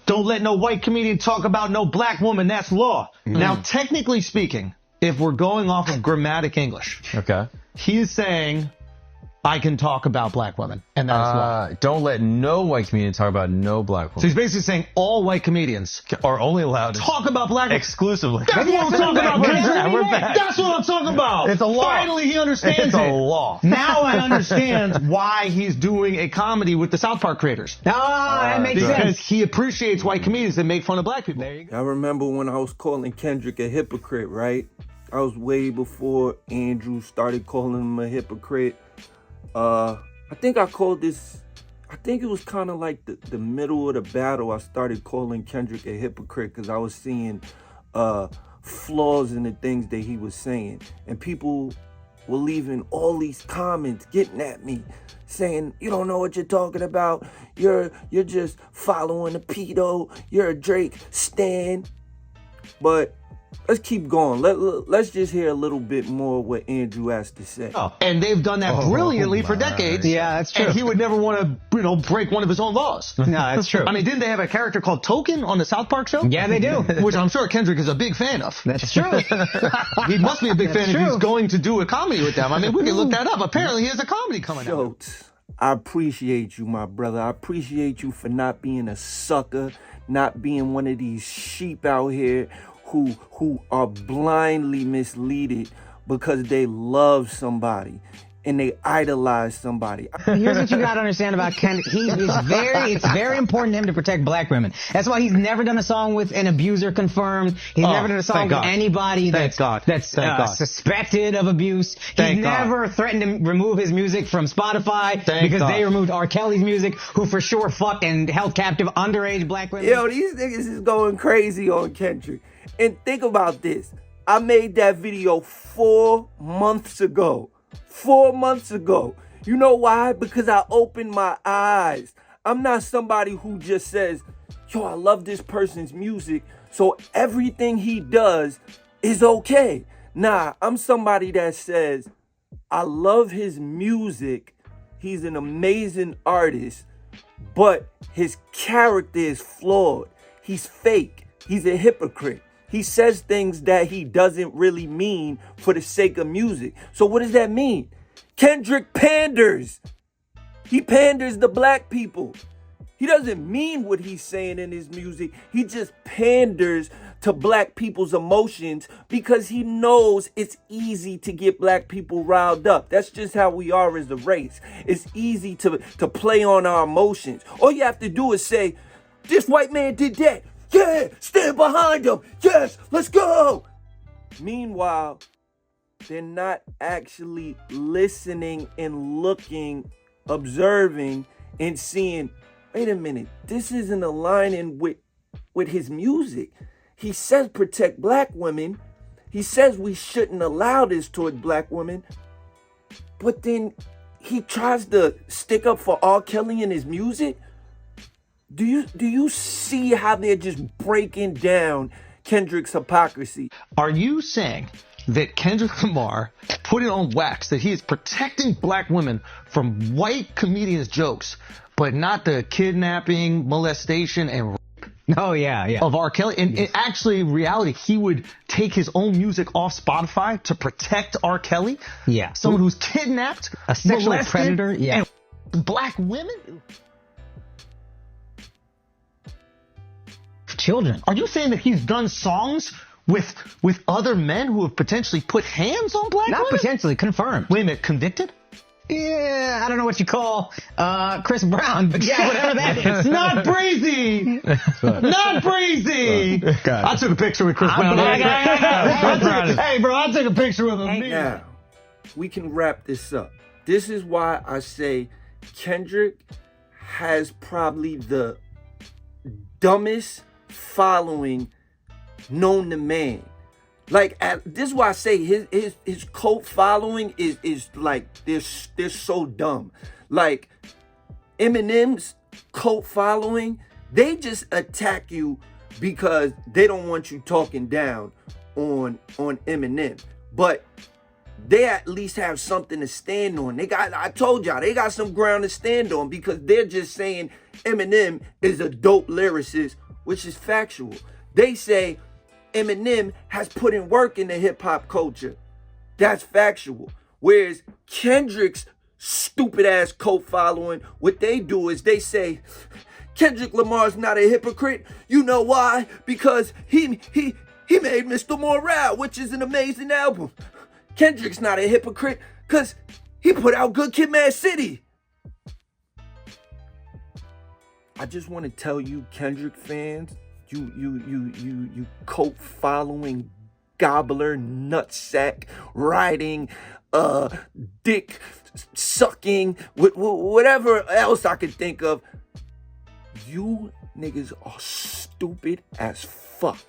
Don't let no white comedian talk about no black woman. That's law. Now, technically speaking, if we're going off of grammatic English, Okay. he's saying I can talk about black women, and that is law. Don't let no white comedian talk about no black So woman. he's basically saying all white comedians Are only allowed to talk about black women. exclusively. That's what I'm talking about, Kendrick. We're back. That's what I'm talking about. It's a law. Finally, he understands It's a it. law. Now I understand why he's doing a comedy with the South Park creators. that makes Because sense. he appreciates white comedians that make fun of black people. I remember when I was calling Kendrick a hypocrite, right? I was way before Andrew started calling him a hypocrite. I think I called this, I think it was kind of like the middle of the battle. I started calling Kendrick a hypocrite because I was seeing flaws in the things that he was saying. And people were leaving all these comments getting at me, saying, you don't know what you're talking about. You're just following a pedo. You're a Drake stan. But let's keep going. Let's just hear a little bit more what Andrew has to say. And they've done that brilliantly for decades. Yeah, that's true. And he would never want to, break one of his own laws. No, that's true. I mean, didn't they have a character called Token on the South Park show? Yeah, they do. Which I'm sure Kendrick is a big fan of. That's true. He must be a big fan if true. he's going to do a comedy with them. I mean, we can look that up. Apparently, he has a comedy coming out. Schultz, I appreciate you, my brother. I appreciate you for not being a sucker, not being one of these sheep out here who are blindly misleaded because they love somebody and they idolize somebody. Here's what you gotta understand about Ken. It's very important to him to protect black women. That's why he's never done a song with an abuser confirmed. He's never done a song with anybody that's suspected of abuse. He's never threatened to remove his music from Spotify because they removed R. Kelly's music, who for sure fucked and held captive underage black women. Yo, these niggas is going crazy on Kendrick. And think about this. I made that video 4 months ago. 4 months ago. You know why? Because I opened my eyes. I'm not somebody who just says, yo, I love this person's music, so everything he does is okay. Nah, I'm somebody that says, I love his music. He's an amazing artist, but his character is flawed. He's fake. He's a hypocrite. He says things that he doesn't really mean for the sake of music. So what does that mean? Kendrick panders. He panders the black people. He doesn't mean what he's saying in his music. He just panders to black people's emotions because he knows it's easy to get black people riled up. That's just how we are as a race. It's easy to play on our emotions. All you have to do is say, this white man did that. Yeah, stand behind him. Yes, let's go. Meanwhile, they're not actually listening and looking, observing, and seeing, wait a minute, this isn't aligning with his music. He says protect black women. He says we shouldn't allow this toward black women. But then he tries to stick up for R. Kelly in his music. Do you see how they're just breaking down Kendrick's hypocrisy? Are you saying that Kendrick Lamar put it on wax that he is protecting black women from white comedians' jokes, but not the kidnapping, molestation, and Oh, yeah. of R. Kelly? And in actually, in reality, he would take his own music off Spotify to protect R. Kelly? Yeah. Someone who's kidnapped, A sexual molested, predator? Yeah. and black women? Children. Are you saying that he's done songs with other men who have potentially put hands on black Not women? potentially, confirmed. Wait a minute, convicted? Yeah, I don't know what you call Chris Brown, but yeah, whatever that is. Not breezy! Not breezy! I took a picture with Chris Brown. Hey, bro, I took a picture with him. Now, we can wrap this up. This is why I say Kendrick has probably the dumbest following known to man. Like, this is why I say his cult following is like, they're so dumb. Like, Eminem's cult following, they just attack you because they don't want you talking down on Eminem. But they at least have something to stand on. I told y'all, they got some ground to stand on because they're just saying Eminem is a dope lyricist which is factual. They say Eminem has put in work in the hip hop culture. That's factual. Whereas Kendrick's stupid ass cult following, what they do is they say Kendrick Lamar's not a hypocrite. You know why? Because he made Mr. Morale, which is an amazing album. Kendrick's not a hypocrite because he put out Good Kid, Mad City. I just want to tell you, Kendrick fans, you cult following, gobbler, nutsack, riding, dick sucking, whatever else I could think of. You niggas are stupid as fuck.